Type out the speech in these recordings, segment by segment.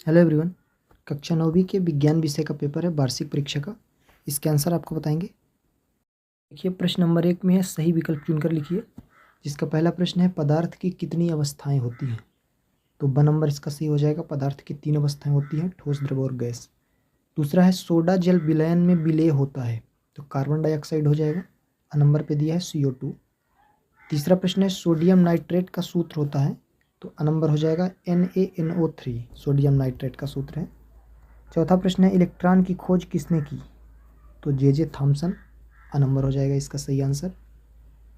Hello everyone. कक्षा 9वीं के विज्ञान विषय का पेपर है वार्षिक परीक्षा का। इसके आंसर आपको बताएंगे। देखिए, प्रश्न नंबर 1 में है सही विकल्प चुनकर लिखिए। जिसका पहला प्रश्न है पदार्थ की कितनी अवस्थाएं होती हैं। तो ब नंबर इसका सही हो जाएगा। पदार्थ की 3 अवस्थाएं होती हैं, ठोस, द्रव और गैस। दूसरा है सोडा जल विलयन में विलेय होता है, तो कार्बन डाइऑक्साइड हो जाएगा। अ नंबर पे दिया है CO2। तीसरा प्रश्न है सोडियम नाइट्रेट का सूत्र होता है, तो अ नंबर हो जाएगा NaNO3 सोडियम नाइट्रेट का सूत्र है। चौथा प्रश्न है इलेक्ट्रॉन की खोज किसने की, तो जे थॉमसन। अ नंबर हो जाएगा इसका सही आंसर।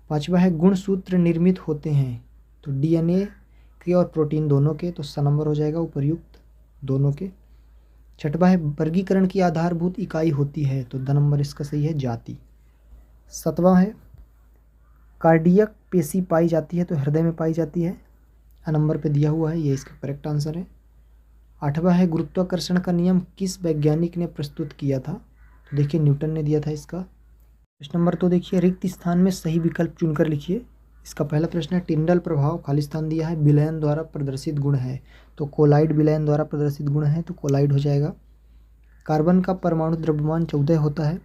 पांचवा है गुणसूत्र निर्मित होते हैं, तो DNA के और प्रोटीन दोनों के, तो स नंबर हो जाएगा उपर्युक्त दोनों के। छठवा है वर्गीकरण की आधारभूत इकाई होती है, तो द नंबर इसका सही है जाति। सातवां है कार्डियक पेशी पाई जाती है, तो हृदय में पाई जाती है। अ नंबर पे दिया हुआ है, ये इसका करेक्ट आंसर है। आठवां है गुरुत्वाकर्षण का नियम किस वैज्ञानिक ने प्रस्तुत किया था, तो देखिए न्यूटन ने दिया था इसका। प्रश्न नंबर तो देखिए रिक्त स्थान में सही विकल्प चुनकर लिखिए। इसका पहला प्रश्न है टिंडल प्रभाव, खाली स्थान दिया है, विलयन द्वारा प्रदर्शित गुण है, तो कोलाइड विलयन द्वारा प्रदर्शित गुण है, तो कोलाइड हो जाएगा। कार्बन का परमाणु द्रव्यमान 14 होता है।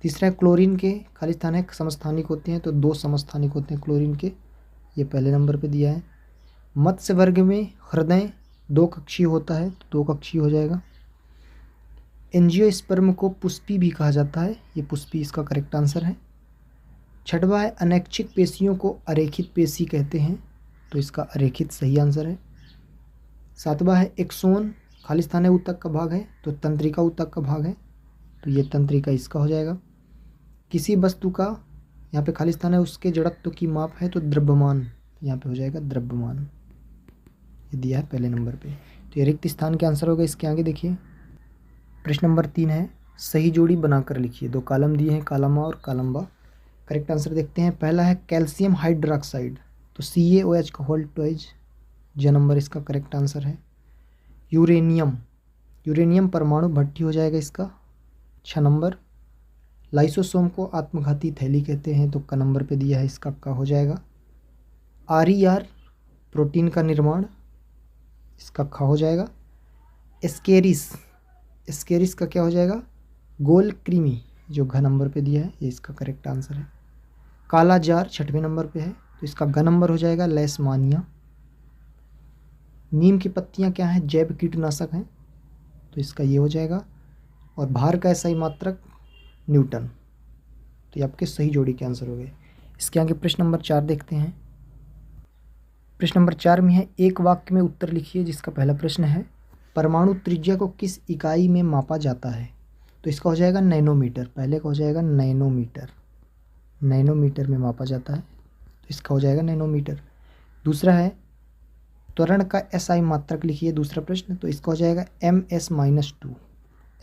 तीसरा है क्लोरीन के, खाली स्थान है, समस्थानिक होते हैं, तो 2 समस्थानिक होते हैं क्लोरीन के, ये पहले नंबर पे दिया है। मत्स्य वर्ग में हृदय 2 कक्षीय होता है, तो 2 कक्षीय हो जाएगा। एंजियोस्पर्म को पुष्पी भी कहा जाता है, ये पुष्पी इसका करेक्ट आंसर है। छठवा है अनैच्छिक पेशियों को अरेखित पेशी कहते हैं, तो इसका अरेखित सही आंसर है। सातवां है एक्सोन, खाली स्थान है, ऊतक का भाग है, तो तंत्रिका ऊतक का भाग है, तो ये तंत्रिका इसका हो जाएगा। किसी वस्तु का यहाँ पे खाली स्थान है, उसके जड़त्व की माप है, तो द्रव्यमान, यहाँ पे हो जाएगा द्रव्यमान, ये दिया है पहले नंबर पे, तो ये रिक्त स्थान के आंसर होगा। इसके आगे देखिए प्रश्न नंबर 3 है सही जोड़ी बनाकर लिखिए। 2 कॉलम दिए हैं, कॉलम A और कॉलम B। करेक्ट आंसर देखते हैं। पहला है कैल्शियम हाइड्रोक्साइड, तो CaOH का होल ट्वाइज, ज नंबर इसका करेक्ट आंसर है। यूरेनियम, यूरेनियम परमाणु भट्टी हो जाएगा इसका, 6 नंबर। लाइसोसोम को आत्मघाती थैली कहते हैं, तो क नंबर पे दिया है, इसका क हो जाएगा। RER प्रोटीन का निर्माण, इसका ख हो जाएगा। एस्केरिस, एस्केरिस का क्या हो जाएगा, गोल कृमि, जो घ नंबर पे दिया है, ये इसका करेक्ट आंसर है। काला जार 6वें नंबर पे है, तो इसका ग नंबर हो जाएगा लेशमानिया। नीम की पत्तियां क्या हैं, जैव कीटनाशक हैं, तो इसका ये हो जाएगा। और भार का SI मात्रक न्यूटन, तो ये आपके सही जोड़ी के आंसर हो गए। इसके आगे प्रश्न नंबर 4 देखते हैं। प्रश्न नंबर 4 में है एक वाक्य में उत्तर लिखिए। जिसका पहला प्रश्न है परमाणु त्रिज्या को किस इकाई में मापा जाता है, तो इसका हो जाएगा नैनोमीटर, पहले का हो जाएगा नैनोमीटर, नैनोमीटर में मापा जाता है, तो इसका हो जाएगा नैनोमीटर। दूसरा है त्वरण का SI मात्रक लिखिए, दूसरा प्रश्न, तो इसका हो जाएगा ms-2,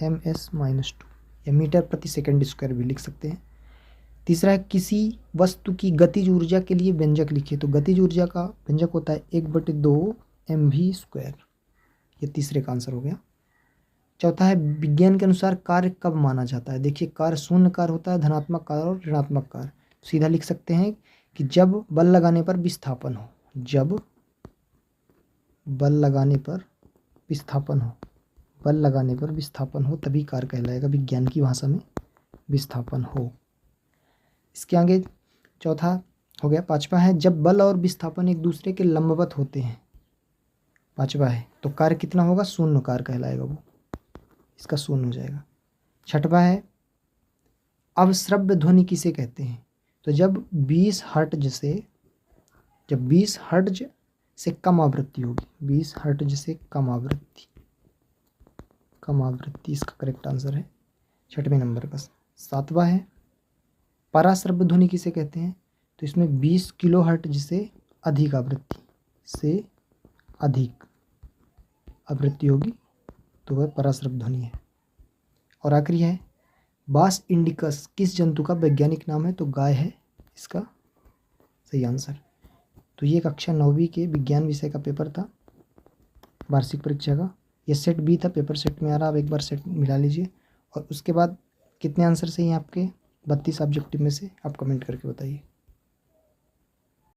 ms-2, या मीटर प्रति सेकंड स्क्वायर भी लिख सकते हैं। तीसरा है किसी वस्तु की गतिज ऊर्जा के लिए व्यंजक लिखिए, तो गतिज ऊर्जा का व्यंजक होता है 1/2 mv², ये तीसरे का आंसर हो गया। चौथा है विज्ञान के अनुसार कार्य कब माना जाता है। देखिए कार्य शून्य कार्य होता है, धनात्मक कार्य और ऋणात्मक कार्य। सीधा लिख सकते हैं कि जब बल लगाने पर विस्थापन हो, जब बल लगाने पर विस्थापन हो, बल लगाने पर विस्थापन हो तभी कार्य कहलाएगा, विज्ञान की भाषा में विस्थापन हो। इसके आगे चौथा हो गया। पांचवा है जब बल और विस्थापन एक दूसरे के लंबवत होते हैं, पांचवा है, तो कार्य कितना होगा, शून्य कार्य कहलाएगा वो, इसका शून्य हो जाएगा। छठवा है अवश्रव्य ध्वनि किसे कहते हैं, तो जब 20 हर्ट्ज से कम आवृत्ति होगी, 20 हर्ट्ज से कम आवृत्ति, इसका करेक्ट आंसर है 6वें नंबर का। सातवां है पराश्रव्य ध्वनि किसे कहते हैं, तो इसमें 20 किलो हर्ट्ज से अधिक आवृत्ति से अधिक आवृत्ति होगी, तो वह पराश्रव्य ध्वनि है। और आखिरी है बास इंडिकस किस जंतु का वैज्ञानिक नाम है, तो गाय है इसका सही आंसर। तो ये कक्षा 9वीं के विज्ञान विषय का पेपर था वार्षिक परीक्षा का। ये सेट B था, पेपर सेट में आ रहा, आप एक बार सेट मिला लीजिए। और उसके बाद कितने आंसर सही हैं आपके 32 ऑब्जेक्टिव में से, आप कमेंट करके बताइए।